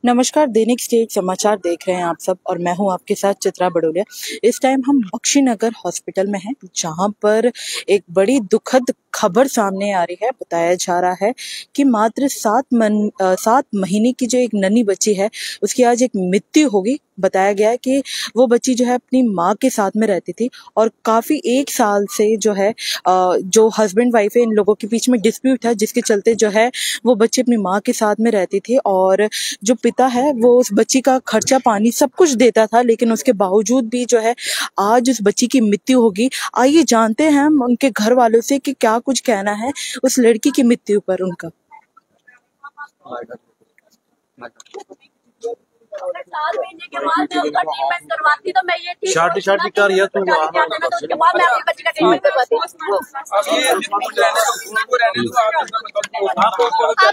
नमस्कार, दैनिक स्टेट समाचार देख रहे हैं आप सब और मैं हूं आपके साथ चित्रा बड़ोलिया। इस टाइम हम बख्शीनगर हॉस्पिटल में हैं, जहां पर एक बड़ी दुखद खबर सामने आ रही है। बताया जा रहा है कि मात्र 7 महीने की जो एक नन्ही बच्ची है, उसकी आज एक मृत्यु होगी। बताया गया है कि वो बच्ची जो है अपनी माँ के साथ में रहती थी और काफी 1 साल से जो है जो हस्बैंड वाइफ है, इन लोगों के बीच में डिस्प्यूट है, जिसके चलते जो है वो बच्ची अपनी माँ के साथ में रहती थी और जो पिता है वो उस बच्ची का खर्चा पानी सब कुछ देता था, लेकिन उसके बावजूद भी जो है आज उस बच्ची की मृत्यु होगी। आइए जानते हैं हम उनके घर वालों से कि क्या कुछ कहना है उस लड़की की मृत्यु पर उनका। 4 महीने के बाद मैं उसका ट्रीटमेंट करवाती तो मैं ये ठीक शादी कर या तू उसके बाद मैं अपनी बच्ची का ट्रीटमेंट करवाती। आप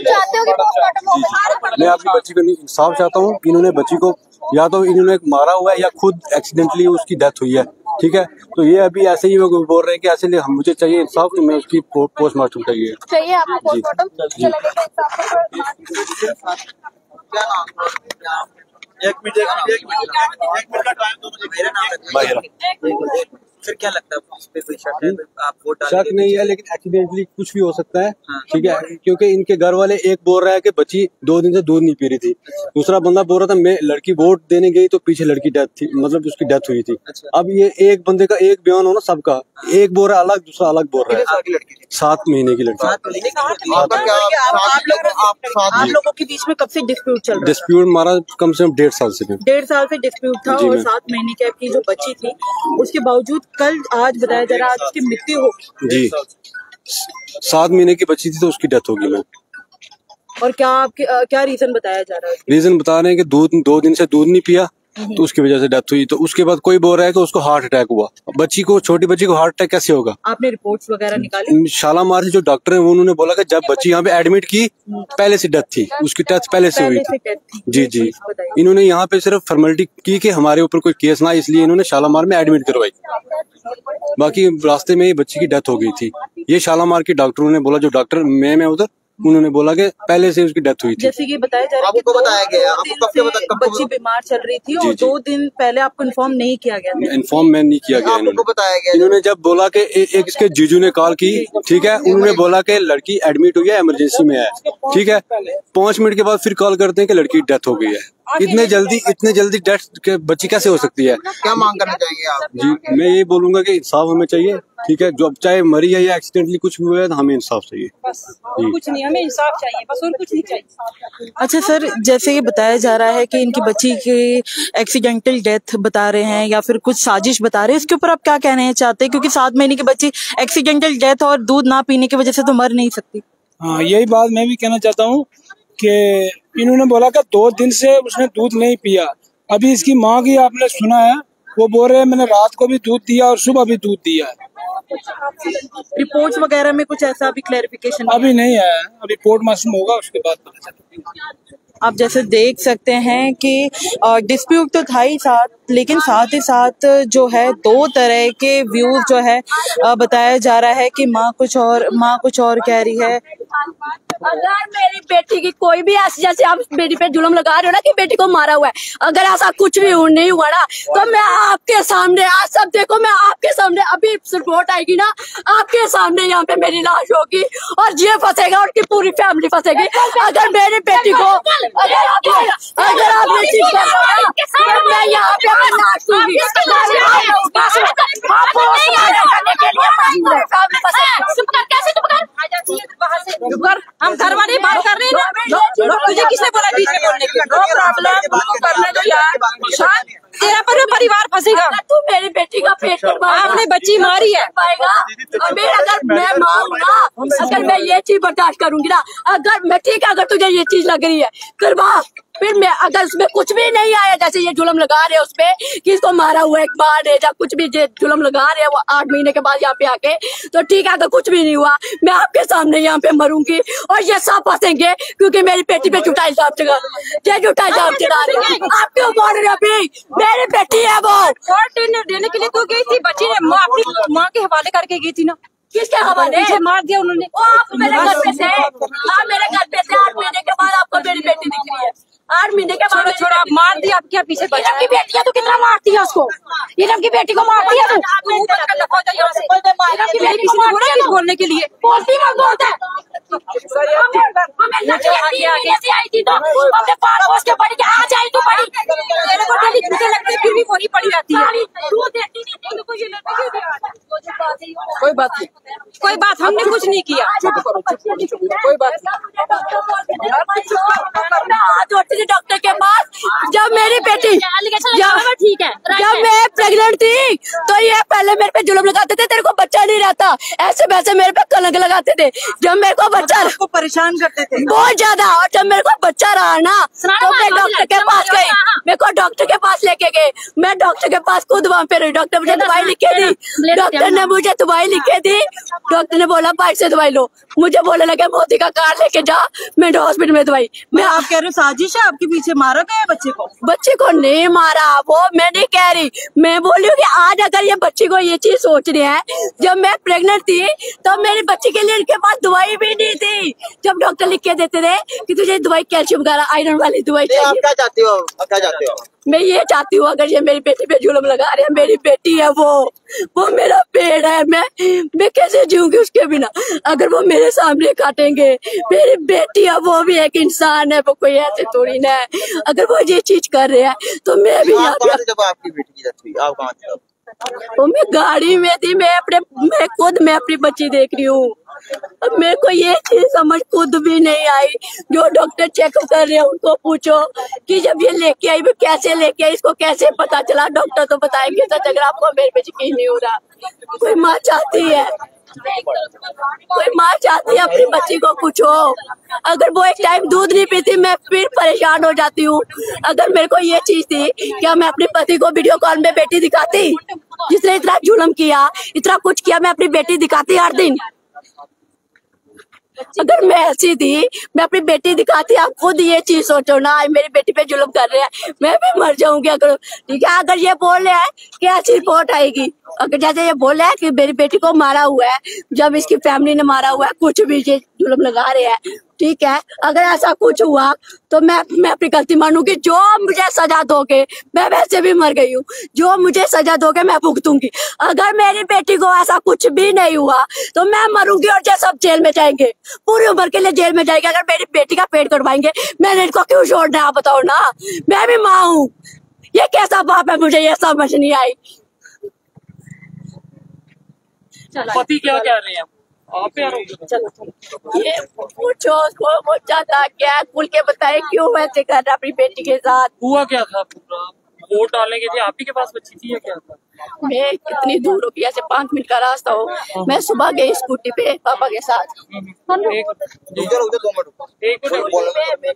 चाहते हो कि पोस्टमार्टम हो? मैं आपकी बच्ची को इंसाफ चाहता हूँ। इन्होंने बच्ची को या तो इन्होंने मारा हुआ है या खुद एक्सीडेंटली उसकी डेथ हुई है। ठीक है, तो ये अभी ऐसे ही वो बोल रहे हैं कि ऐसे मुझे चाहिए इंसाफ, मैं उसकी पोस्टमार्टम चाहिए आपको पोस्टमार्टम? एक मिनट का टाइम दो मुझे। मेरा नाम है। फिर क्या लगता है इस पे कोई शक है? आप वोट डालेंगे? शक नहीं है, लेकिन एक्सीडेंटली कुछ भी हो सकता है। ठीक है, क्योंकि इनके घर वाले एक बोल रहा है कि बच्ची 2 दिन से दूध नहीं पी रही थी, दूसरा बंदा बोल रहा था मैं लड़की वोट देने गई तो पीछे लड़की डेथ थी, मतलब उसकी डेथ हुई थी। अब ये एक बंदे का एक बयान हो ना सबका, एक बोल रहा है अलग, दूसरा अलग बोल रहा है। 7 महीने की लड़की। आप लोगों के बीच में कब से डिस्प्यूट चल रहा है? डिस्प्यूट हमारा कम से कम 1.5 साल से। 1.5 साल से डिस्प्यूट था और 7 महीने की आपकी जो बच्ची थी, उसके बावजूद कल आज बताया जा रहा है आज उसकी मृत्यु होगी। जी, 7 महीने की बच्ची थी तो उसकी डेथ होगी। मैं और क्या रीजन बताया जा रहा है? रीजन बता रहे हैं कि 2 दिन से दूध नहीं पिया तो उसकी वजह से डेथ हुई। तो उसके बाद कोई बोल रहा है कि उसको हार्ट अटैक हुआ। बच्ची को, छोटी बच्ची को हार्ट अटैक कैसे होगा? आपने रिपोर्ट्स वगैरह निकाली? शालामार से जो डॉक्टर है उन्होंने बोला कि जब बच्ची यहाँ पे एडमिट की पहले से डेथ थी, उसकी डेथ पहले से हुई थी। जी, इन्होंने यहाँ पे सिर्फ फॉर्मेलिटी की कि हमारे ऊपर कोई केस ना, इसलिए इन्होंने शालामार में एडमिट करवाई। बाकी रास्ते में बच्ची की डेथ हो गई थी। ये शालामार के डॉक्टरों ने बोला, जो डॉक्टर मैं उधर, उन्होंने बोला कि पहले से उसकी डेथ हुई थी। जैसे कि बताया जा रहा है, आपको बताया गया, आपको बच्ची बीमार चल रही थी और 2 दिन पहले आपको इन्फॉर्म नहीं किया गया? इन्फॉर्म मैं नहीं किया गया। इन्होंने बताया गया, इन्होंने जब बोला कि एक इसके जीजू ने कॉल की, ठीक है, उन्होंने बोला कि लड़की एडमिट हुई है, इमरजेंसी में है। ठीक है, 5 मिनट के बाद फिर कॉल करते हैं कि लड़की डेथ हो गई है। इतने जल्दी डेथ के बच्ची कैसे हो सकती है? क्या मांग करना चाहेंगे आप? जी, मैं ये बोलूंगा कि इंसाफ हमें चाहिए। ठीक है, जो चाहे मरी है या एक्सीडेंटली कुछ भी हुआ है, तो हमें इंसाफ चाहिए। बस और कुछ नहीं, हमें इंसाफ चाहिए बस, और कुछ नहीं चाहिए। अच्छा सर, जैसे ये बताया जा रहा है कि इनकी बच्ची की एक्सीडेंटल डेथ बता रहे हैं या फिर कुछ साजिश बता रहे हैं, इसके ऊपर आप क्या कहना चाहते हैं? क्योंकि 7 महीने की बच्ची एक्सीडेंटल डेथ और दूध ना पीने की वजह से तो मर नहीं सकती। हाँ, यही बात मैं भी कहना चाहता हूँ कि इन्होंने बोला कि 2 दिन से उसने दूध नहीं पिया। अभी इसकी माँ की आपने सुना है, वो बोल रहे हैं मैंने रात को भी दूध दिया और सुबह भी दूध दिया है। रिपोर्ट्स वगैरह में कुछ ऐसा अभी क्लैरिफिकेशन अभी नहीं आया, अभी पोस्टमार्टम होगा उसके बाद पता चलेगा। आप जैसे देख सकते हैं कि डिस्प्यूट तो था ही साथ, लेकिन साथ ही साथ जो है 2 तरह के व्यूज जो है बताया जा रहा है कि माँ कुछ और कह रही है। अगर मेरी बेटी की कोई भी ऐसी, जैसे आप बेटी पे जुल्म लगा रहे हो ना कि बेटी को मारा हुआ है, अगर ऐसा कुछ भी नहीं हुआ ना, तो मैं आपके सामने, आज सब देखो, मैं आपके सामने, अभी रिपोर्ट आएगी ना, आपके सामने यहाँ पे मेरी लाश होगी और ये फंसेगा, उनकी पूरी फैमिली फंसेगी। अगर मेरी बेटी को अगर आप ये चीज कर रहे हो तो मैं यहाँ पे लाश दूंगी। हम घर वाली बात कर रहे हैं, तुझे किसने बोला बीच में बोलने की? नो प्रॉब्लम, करने दो यार, तेरा पर परिवार फंसेगा। तू मेरी बेटी का पेट आपने बच्ची मारी है पाएगा। अगर मैं मारूंगा, अगर मैं ये चीज बर्दाश्त करूंगी ना, अगर मैं ठीक है, अगर तुझे ये चीज लग रही है करवा, फिर मैं अगर उसमें कुछ भी नहीं आया, जैसे ये जुल्म लगा रहे हैं उसपे कि इसको मारा हुआ एक बार है, या कुछ भी जुल्म लगा रहे हैं वो 8 महीने के बाद यहाँ पे आके, तो ठीक है, अगर कुछ भी नहीं हुआ, मैं आपके सामने यहाँ पे मरूंगी और ये सब फंसेंगे, क्योंकि मेरी बेटी पे झूठा इल्जाम चढ़ा रहे हैं। आप क्यों बोल रहे हैं? अभी मेरी बेटी है, वो कोर्ट देने के लिए तो गई थी, बच्ची ने अपनी माँ के हवाले करके गई थी ना। किसके हवाले? मार दिया उन्होंने। आप मेरे घर पे थे, आप मेरे घर पे थे, 8 महीने के बाद आपको मेरी बेटी दिख रही है। 8 महीने के बाद छोड़ो आप मार दिया, आप क्या पीछे बचा? इनम की बेटियां तो कितना मारती है उसको, इनम की बेटी को मारती है तू। बोलने के लिए बोलती मत बोलता है। हमें ऐसी आई थी तो हमने पार पोस के पढ़ी के आज आई तो पढ़ी। तेरे को डेली छुट्टी लगती है फिर भी वही पड़ी रहती है। कोई बात नहीं, कोई बात हमने कुछ नहीं किया, कोई बात नहीं। डॉक्टर के पास जब मेरी बेटी ठीक है, जब मैं प्रेग्नेंट थी तो ये पहले मेरे पे जुल्म लगाते थे, तेरे को बच्चा नहीं रहता, ऐसे वैसे मेरे पे कलंक लगाते थे। जब मेरे को बच्चा आपको परेशान करते थे बहुत ज्यादा, और जब मेरे को बच्चा रहा ना तो मैं डॉक्टर के पास गई, मेरे को डॉक्टर के पास लेके गए। मैं डॉक्टर के पास खुद वहाँ पे रही, डॉक्टर मुझे दवाई लिख के दी, डॉक्टर ने मुझे दवाई लिख के दी। डॉक्टर ने बोला बाइक से दवाई लो, मुझे बोलने लगे मोदी का कार्ड लेके जा मेंटल हॉस्पिटल में दवाई। मैं आप कह रहे हो साजिश है आपके पीछे, मारा गया बच्चे को? बच्चे को नहीं मारा, वो मैं नहीं कह रही, मैं बोल रही हूँ कि आज अगर ये बच्ची को ये चीज सोच रही है, जब मैं प्रेग्नेंट थी तो मेरी बच्ची के लिए इनके पास दवाई भी नहीं थी। जब डॉक्टर लिख के देते थे कि तुझे दवाई कैल्शियम का आयरन वाली दवाई चाहिए। आप क्या चाहते हो, क्या चाहते हो? मैं ये चाहती हूँ अगर ये मेरी बेटी पे जुल्म लगा रहे हैं, मेरी बेटी है वो मेरा पेड़ है, मैं कैसे जीऊंगी उसके बिना? अगर वो मेरे सामने काटेंगे, मेरी बेटी है वो भी एक इंसान है, वो कोई ऐसे थोड़ी ना है। अगर वो ये चीज कर रहे हैं तो मैं भी यहाँ पे। जब आपकी बेटी की डेथ हुई आप कहाँ थे? वो मैं गाड़ी में थी, मैं अपनी बच्ची देख रही हूँ। अब मेरे को ये चीज समझ खुद भी नहीं आई। जो डॉक्टर चेकअप कर रहे हैं उनको पूछो कि जब ये लेके आई, वो कैसे लेके आई, इसको कैसे पता चला? डॉक्टर तो बताएंगे सच, अगर आपको मेरे पे यकीन नहीं हो रहा। कोई माँ चाहती है अपनी बच्ची को पूछो। अगर वो एक टाइम दूध नहीं पीती मैं फिर परेशान हो जाती हूँ। अगर मेरे को ये चीज थी क्या मैं अपने पति को वीडियो कॉल में बेटी दिखाती? जिसने इतना जुल्म किया, इतना कुछ किया, मैं अपनी बेटी दिखाती हर दिन? अगर मैं ऐसी थी मैं अपनी बेटी दिखाती। आप खुद ये चीज सोचो ना, मेरी बेटी पे जुल्म कर रहे हैं, मैं भी मर जाऊंगी अगर। ठीक है, अगर ये बोल रहे हैं कि ऐसी रिपोर्ट आएगी, अगर जैसे ये बोल रहे हैं कि मेरी बेटी को मारा हुआ है, जब इसकी फैमिली ने मारा हुआ है, कुछ भी ये जुल्म लगा रहे हैं, ठीक है, अगर ऐसा कुछ हुआ तो मैं अपनी गलती मानूंगी। जो मुझे सजा दोगे, मैं वैसे भी मर गई हूँ, जो मुझे सजा दोगे मैं भुगतूंगी। अगर मेरी बेटी को ऐसा कुछ भी नहीं हुआ तो मैं मरूंगी और जो सब जेल में जाएंगे, पूरी उम्र के लिए जेल में जाएंगे। अगर मेरी बेटी का पेट कटवाएंगे, मैंने इनको क्यों छोड़ना है? आप बताओ ना, मैं भी माँ हूँ। ये कैसा बाप है, मुझे ये समझ नहीं आई। पति क्या कह रहे हैं आप? ये पूछो उसको, वो चाहता क्या खुल के बताए क्यों वैसे कर रहा अपनी बेटी के साथ? हुआ क्या था? पूरा वोट डालने के थे, आप ही के पास बच्ची थी या क्या था? मैं कितनी दूर हो गया, 5 मिनट का रास्ता हो। मैं सुबह गई स्कूटी पे पापा के साथ।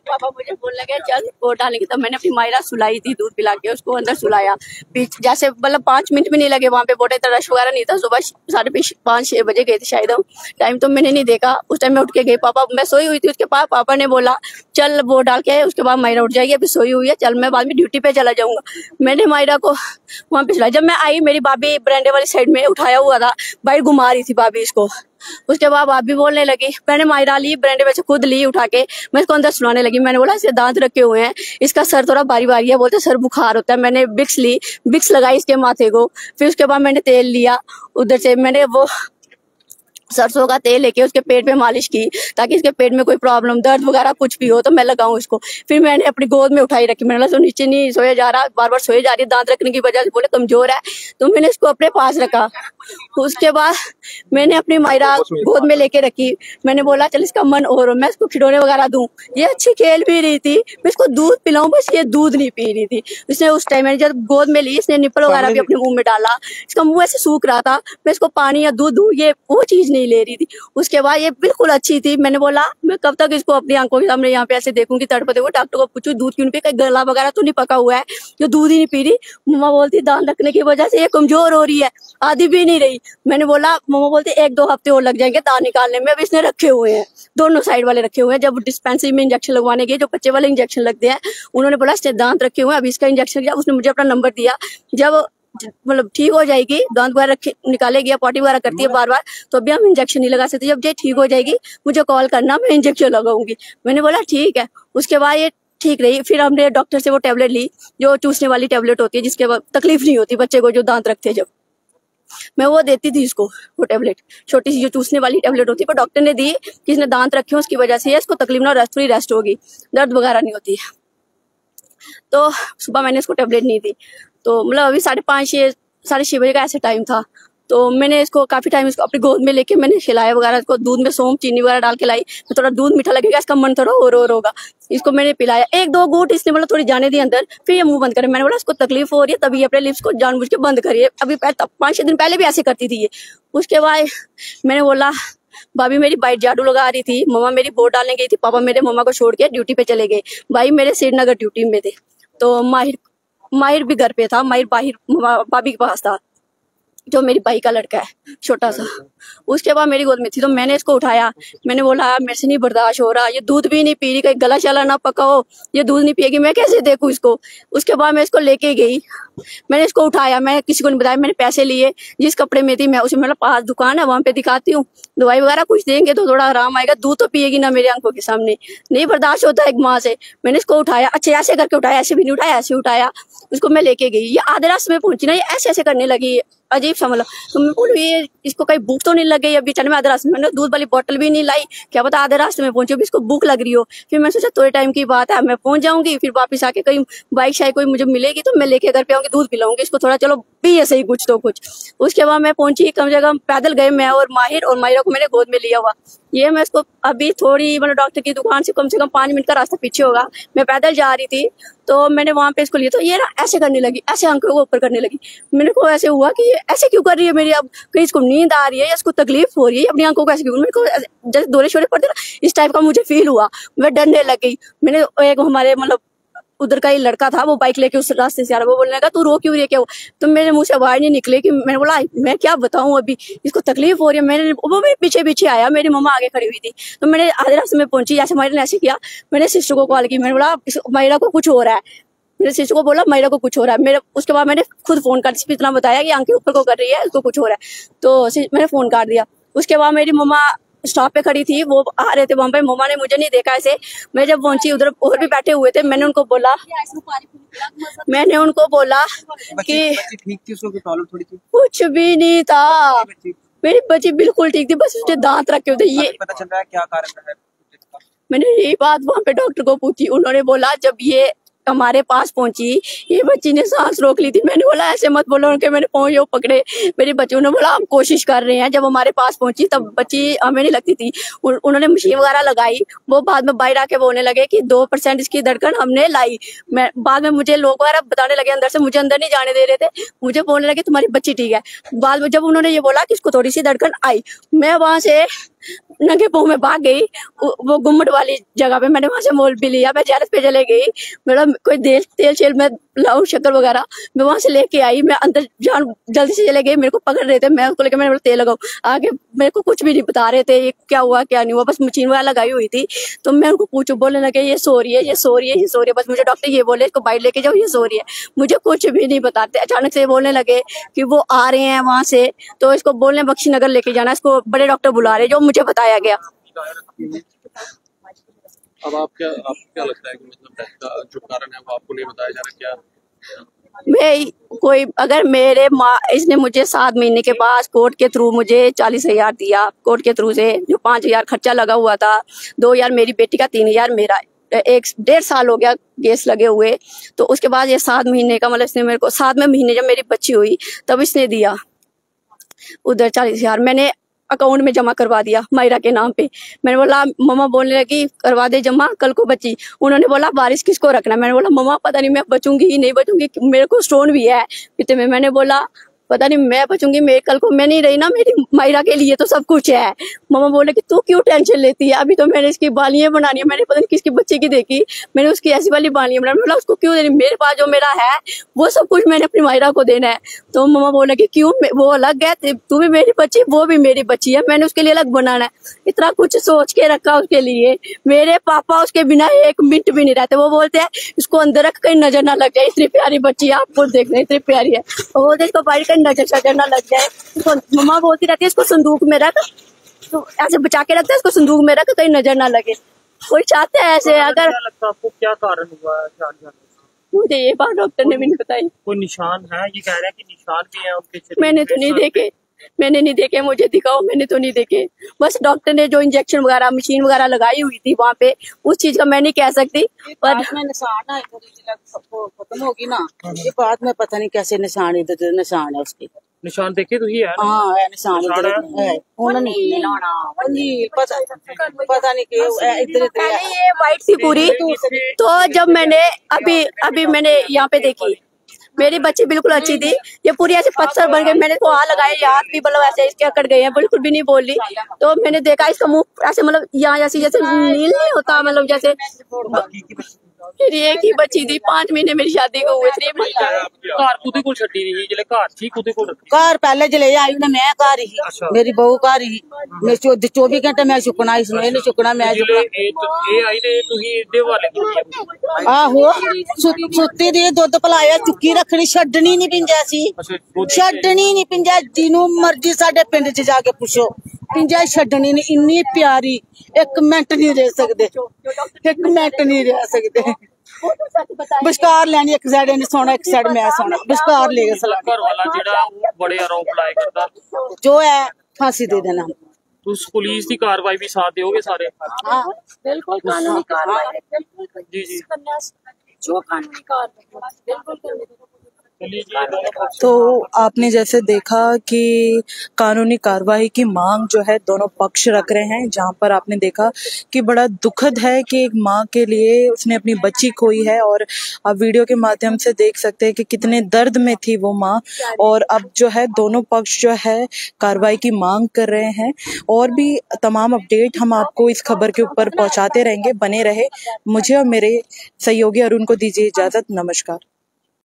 पापा मुझे बोलने लगे चल वोट डालने की, तब मैंने अपनी मायरा सुलाई थी, दूध पिला के उसको अंदर सुलाया। जैसे मतलब 5 मिनट भी नहीं लगे वहाँ पे, वोट इतना रश वगैरह नहीं था। सुबह 5:30-6 बजे गए थे शायद हम, टाइम तो मैंने नहीं देखा। उस टाइम मैं उठ के गई, पापा मैं सोई हुई थी उसके पास। पापा ने बोला चल वोट डाल के उसके बाद मायरा उठ जाएगी, अभी सोई हुई है, चल मैं बाद में ड्यूटी पे चला जाऊंगा। मैंने मायरा को वहाँ पे चला। जब मैं आई मेरी भाभी बरामदे वाली साइड में उठाया हुआ था, बाइक घुमा रही थी भाभी इसको। उसके बाद भाभी बोलने लगी, मैंने मायरा ली बरामदे में से खुद ली उठा के, मैं इसको अंदर सुनाने लगी। मैंने बोला इसके दांत रखे हुए हैं, इसका सर थोड़ा भारी भारी है, बोलते सर बुखार होता है। मैंने विक्स ली, विक्स लगाई इसके माथे को, फिर उसके बाद मैंने तेल लिया उधर से, मैंने वो सरसों का तेल लेके उसके पेट पे मालिश की ताकि इसके पेट में कोई प्रॉब्लम दर्द वगैरह कुछ भी हो तो मैं लगाऊं इसको। फिर मैंने अपनी गोद में उठाई रखी, मैंने बोला नीचे नहीं सोया जा रहा, बार बार सोए जा रही है, दांत रखने की वजह से बोले कमजोर है, तो मैंने इसको अपने पास रखा। उसके बाद मैंने अपनी मायरा गोद में लेके रखी। मैंने बोला चल इसका मन और मैं इसको खिलौने वगैरह दूं। ये अच्छी खेल भी रही थी, मैं इसको दूध पिलाऊं, बस ये दूध नहीं पी रही थी। इसने उस टाइम मैंने जब गोद में ली, इसने निप्पल वगैरह भी अपने मुंह में डाला, इसका मुंह ऐसे सूख रहा था, मैं इसको पानी या दूध दूं, ये वो चीज नहीं ले रही थी। उसके बाद ये बिल्कुल अच्छी थी। मैंने बोला मैं कब तक इसको अपनी आंखों के सामने यहाँ पे ऐसे देखूंगी, तड़पते हुए। डॉक्टर को पूछूं दूध क्यों नहीं पी, गला वगैरह तो नहीं पका हुआ है, जो दूध ही नहीं पी रही। मम्मा बोलती दांत रखने की वजह से ये कमजोर हो रही है, आधी भी नहीं रही। मैंने बोला, मम्मा बोलते 1-2 हफ्ते और लग जाएंगे दांत निकालने में। अब इसने रखे हुए हैं, दोनों साइड वाले रखे हुए हैं। जब डिस्पेंसरी में इंजेक्शन लगवाने गए, जो बच्चे वाले इंजेक्शन लगते हैं, उन्होंने बोला इसने दांत रखे हुए हैं, अब इसका इंजेक्शन किया। उसने मुझे अपना नंबर दिया, जब मतलब ठीक हो जाएगी, दांत वगैरह निकालेगी, पॉटी वगैरह करती है बार बार, तो अभी हम इंजेक्शन नहीं लगा सकते, जब ये ठीक हो जाएगी मुझे कॉल करना, मैं इंजेक्शन लगाऊंगी। मैंने बोला ठीक है। उसके बाद ये ठीक रही। फिर हमने डॉक्टर से वो टेबलेट ली जो चूसने वाली टेबलेट होती है, जिसके बाद तकलीफ नहीं होती बच्चे को, जो दांत रखते हैं जब, मैं वो देती थी इसको, वो टेबलेट छोटी सी जो चूसने वाली टेबलेट होती है, पर डॉक्टर ने दी कि इसने दांत रखे हो उसकी वजह से इसको तकलीफ ना, रेस्ट होगी, दर्द वगैरह नहीं होती है। तो सुबह मैंने इसको टेबलेट नहीं दी, तो मतलब अभी 5:30 साढ़े 6 बजे का ऐसे टाइम था। तो मैंने इसको काफी टाइम इसको अपनी गोद में लेके मैंने खिलाया वगैरह, इसको दूध में सौंफ चीनी वगैरह डाल के लाई, तो थोड़ा दूध मीठा लगेगा, इसका मन थोड़ा और होगा। इसको मैंने पिलाया 1-2 घूंट, इसने मतलब थोड़ी जाने दी अंदर, फिर ये मुंह बंद करे। मैंने बोला इसको तकलीफ हो रही है, तभी ये अपने लिप्स को जानबूझ के बंद करिए। अभी 5-6 दिन पहले भी ऐसे करती थी ये। उसके बाद मैंने बोला, भाभी मेरी बाइट झाड़ू लगा रही थी, मम्मा मेरी वोट डालने गई थी, पापा मेरे मम्मा को छोड़ के ड्यूटी पे चले गए, भाई मेरे श्रीनगर ड्यूटी में थे, तो माहिर भी घर पे था, माहिर भाभी के पास था, जो मेरी भाई का लड़का है छोटा सा। उसके बाद मेरी गोद में थी, तो मैंने इसको उठाया, मैंने बोला मेरे से नहीं बर्दाश्त हो रहा, ये दूध भी नहीं पी रही, कहीं गला शला ना पका हो, ये दूध नहीं पिएगी, मैं कैसे देखूं इसको। उसके बाद मैं इसको लेके गई, मैंने इसको उठाया, मैं किसी को नहीं बताया, मैंने पैसे लिए, जिस कपड़े में थी मैं उसे, मतलब पास दुकान है वहां पे दिखाती हूँ, दवाई वगैरह कुछ देंगे तो थोड़ा आराम आएगा, दूध तो पिएगी ना मेरे आंखों के सामने, नहीं बर्दाश्त होता एक माँ से। मैंने इसको उठाया, अच्छे ऐसे करके उठाया, ऐसे भी नहीं उठाया, ऐसे उठाया, उसको मैं लेके गई। ये आधे रास्ते में पहुंची ना, ये ऐसे ऐसे करने लगी, अजीब सा, मतलब तो मैं बोलूँ ये इसको कहीं भूख तो नहीं लग गई, अभी चल में आधे रास्ते में, मैंने दूध वाली बोतल भी नहीं लाई, क्या पता आधे रास्ते में पहुंची, अभी इसको भूख लग रही हो। फिर मैं सोचा थोड़े टाइम की बात है, मैं पहुंच जाऊंगी, फिर वापस आके कहीं बाइक शायद कोई मुझे मिलेगी तो मैं लेके घर पे आऊंगी, दूध पिलाऊंगी इसको, थोड़ा चलो पिए सही कुछ तो कुछ। उसके बाद मैं पहुंची, कम से कम पैदल गए मैं और माहिरा को मैंने गोद में लिया हुआ। ये मैं इसको अभी थोड़ी, मतलब डॉक्टर की दुकान से कम 5 मिनट का रास्ता पीछे होगा, मैं पैदल जा रही थी, तो मैंने वहां पे इसको लिया, तो ये ना ऐसे करने लगी, ऐसे आंखों को ऊपर करने लगी। मेरे को ऐसे हुआ कि ये ऐसे क्यों कर रही है मेरी, अब कहीं इसको नींद आ रही है या इसको तकलीफ हो रही है, अपनी आंखों को ऐसे क्यों, मेरे को जैसे दौरे शोरे पड़ते ना, इस टाइप का मुझे फील हुआ, मैं डरने लग गई। मैंने एक हमारे मतलब उधर का ही लड़का था, वो बाइक लेके उस रास्ते से आ रहा, वो बोलने लगा तू रो क्यों रही है, क्या? तो मेरे मुंह से आवाज नहीं निकले कि मैंने बोला मैं क्या बताऊं, अभी इसको तकलीफ हो रही है। मैंने वो भी पीछे पीछे आया, मेरी मम्मा आगे खड़ी हुई थी, तो मैंने आधे रास्ते में पहुंची, ऐसे माहिरा ने ऐसे किया, मैंने सिस्टर को कॉल की, मैंने बोला माहिरा को कुछ हो रहा है, मेरे सिस्टर को बोला माहिरा को कुछ हो रहा है। मेरे उसके बाद मैंने खुद फोन कर इतना बताया कि आंखें ऊपर को कर रही है, उसको कुछ हो रहा है, तो मैंने फोन काट दिया। उसके बाद मेरी मम्मा स्टॉप पे खड़ी थी, वो आ रहे थे वहां पे, मम्मा ने मुझे नहीं देखा ऐसे। मैं जब पहुंची उधर और भी बैठे हुए थे, मैंने उनको बोला कि ठीक थी, उसको प्रॉब्लम थोड़ी थी, कुछ भी नहीं था, मेरी बच्ची बिल्कुल ठीक थी, बस उसके दांत रखे हुए थे। ये पता चल रहा है क्या कारण है? मैंने यही बात वहां पे डॉक्टर को पूछी, उन्होंने बोला जब ये हमारे पास पहुंची, ये बच्ची ने सांस रोक ली थी। मैंने बोला ऐसे मत बोलो उनके, मैंने पहुंचे पकड़े मेरी बच्ची, उन्होंने बोला हम कोशिश कर रहे हैं। जब हमारे पास पहुंची तब बच्ची हमें नहीं लगती थी, उन्होंने मशीन वगैरह लगाई, वो बाद में बाहर आके बोलने लगे कि 2% इसकी धड़कन हमने लाई। मैं बाद में मुझे लोग वगैरह बताने लगे अंदर से, मुझे अंदर नहीं जाने दे रहे थे, मुझे बोलने लगे तुम्हारी बच्ची ठीक है। बाद में जब उन्होंने ये बोला कि इसको थोड़ी सी धड़कन आई, मैं वहां से नंगे पाँव में भाग गई, वो गुम्मट वाली जगह पे, मैंने वहां से मोल भी लिया, मैं जैरत पे चले गई, मेरा कोई तेल शेल में लाऊ शक्कर वगैरह मैं वहां से लेके आई, मैं अंदर जान जल्दी से चले गई, मेरे को पकड़ रहे थे, मैं उसको लेके मैंने बोला तेल लगाओ, आगे मेरे को कुछ भी नहीं बता रहे थे ये क्या हुआ क्या नहीं हुआ, बस मशीन वगैरह लगाई हुई थी। तो मैं उनको पूछू, बोलने लगे ये सो रही है, ये सो रही है, ये सो रही है, बस मुझे डॉक्टर ये बोले इसको बाहर लेके जाओ, ये सो रही है, मुझे कुछ भी नहीं बताते। अचानक से बोलने लगे कि वो आ रहे हैं वहां से, तो इसको बोलने बख्शीनगर लेके जाना, इसको बड़े डॉक्टर बुला रहे, जो मुझे बताया गया। अब आपको क्या लगता है कि मतलब डेथ का जो कारण है वो आपको नहीं बताया जा रहा, क्या मैं कोई अगर मेरे माँ, इसने मुझे 7 महीने के बाद कोर्ट के थ्रू मुझे 40,000 दिया, कोर्ट के थ्रू से जो 5,000 खर्चा लगा हुआ था, 2,000 मेरी बेटी का, 3,000 मेरा, 1.5 साल हो गया केस लगे हुए। तो उसके बाद ये 7 महीने का, मतलब इसने मेरे को 7वें महीने जब मेरी बच्ची हुई तब इसने दिया उधर 40,000, मैंने अकाउंट में जमा करवा दिया माहिरा के नाम पे। मैंने बोला, मम्मा बोलने लगी करवा दे जमा, कल को बची। उन्होंने बोला बारिश किसको रखना, मैंने बोला मम्मा पता नहीं मैं बचूंगी ही नहीं बचूंगी, मेरे को स्टोन भी है पिते में। मैंने बोला पता नहीं मैं बचूंगी, मेरे कल को मैं नहीं रही ना, मेरी माहिरा के लिए तो सब कुछ है। मम्मा बोले कि तू क्यों टेंशन लेती है, अभी तो मैंने इसकी बालियां बनानी है, मैंने पता नहीं किसकी बच्चे की देखी, मैंने उसकी ऐसी वाली बालियां बनाई। बोला उसको क्यों देनी, मेरे पास जो मेरा है वो सब कुछ मैंने अपनी माहिरा को देना है। तो मम्मा बोले कि क्यों, वो अलग है, तू भी मेरी बच्ची, वो भी मेरी बच्ची है, मैंने उसके लिए अलग बनाना है। इतना कुछ सोच के रखा उसके लिए। मेरे पापा उसके बिना 1 मिनट भी नहीं रहते, वो बोलते हैं इसको अंदर रख कहीं नजर ना लग जाए, इतनी प्यारी बच्ची है, आप खुद देख रहे इतनी प्यारी है, वो बोलते इसको बाहर कहीं नजर सजर ना लग जाए। तो मम्मा बोलती रहती है इसको संदूक में रख, तो ऐसे बचा के रखते है, इसको संदूक में रख कहीं नजर ना लगे। कोई चाहते हैं ऐसे। अगर क्या लगता है आपको क्या कारण हुआ है जान जाने का? मुझे ये बात डॉक्टर ने भी नहीं बताई। कोई निशान है? ये कह रहे हैं कि निशान भी है उनके शरीर मैंने तो पे। नहीं देखे, मैंने नहीं देखे, मुझे दिखाओ, मैंने तो नहीं देखे। बस डॉक्टर ने जो इंजेक्शन वगैरह मशीन वगैरह लगाई हुई थी वहाँ पे, उस चीज का मैं नहीं कह सकती। पर निशान है खत्म होगी ना, ये बाद में पता नहीं कैसे निशान इधर निशान है उसके। निशान देखे तो ही है ना? हाँ है निशान इधर है, पता नहीं इधर पहले ये वाइट थी पूरी, तो जब मैंने अभी मैंने यहाँ पे देखी, मेरी बच्ची बिल्कुल अच्छी थी, ये पूरी ऐसे पत्थर बन गई। मैंने तो लगाए, हाथ भी मतलब ऐसे इसके अकड़ गए हैं, बिल्कुल भी नहीं बोल रही। तो मैंने देखा इसका मुंह ऐसे मतलब यहाँ जैसे नील नहीं होता, मतलब जैसे। फिर एक ही बच्ची थी, 5 महीने मेरी शादी को हुए थे। घर कुदे को छड्डी नहीं जिले घर थी कुदे को रखी घर पहले जले आई ना, मैं घर ही, मेरी बहू घर ही, मैं 24 घंटे मैं चुकना इसने नहीं चुकना, मैं ये आई ने तुही दे वाले आहो सुत्ती दी दुध पिलाया, चुक्की रखनी, छड्डनी नहीं पिंजा सी, छड्डनी नहीं पिंजा, जिन्नू मर्जी साडे पिंड च जाके पुछो, पिंजा छड्डनी नहीं, इन्नी प्यारी, एक मिनट नहीं रह सकते, एक मिनट नहीं रह सकते। विस्कार लैनी, एक साइड ने सोना, एक साइड मैं सोना, विस्कार लेगा सलाह। घर वाला जेड़ा बड़े आरोप लाए करदा, जो है फांसी दे देना। तुस पुलिस की कार्रवाई भी साथ दोगे सारे? हाँ बिल्कुल कानूनी कार्रवाई, जी जी जो कानूनी कार्रवाई बिल्कुल। तो आपने जैसे देखा कि कानूनी कार्रवाई की मांग जो है दोनों पक्ष रख रहे हैं, जहां पर आपने देखा कि बड़ा दुखद है कि एक माँ के लिए उसने अपनी बच्ची खोई है, और आप वीडियो के माध्यम से देख सकते हैं कि कितने दर्द में थी वो माँ। और अब जो है दोनों पक्ष जो है कार्रवाई की मांग कर रहे हैं, और भी तमाम अपडेट हम आपको इस खबर के ऊपर पहुंचाते रहेंगे। बने रहे। मुझे और मेरे सहयोगी अरुण को दीजिए इजाजत। नमस्कार।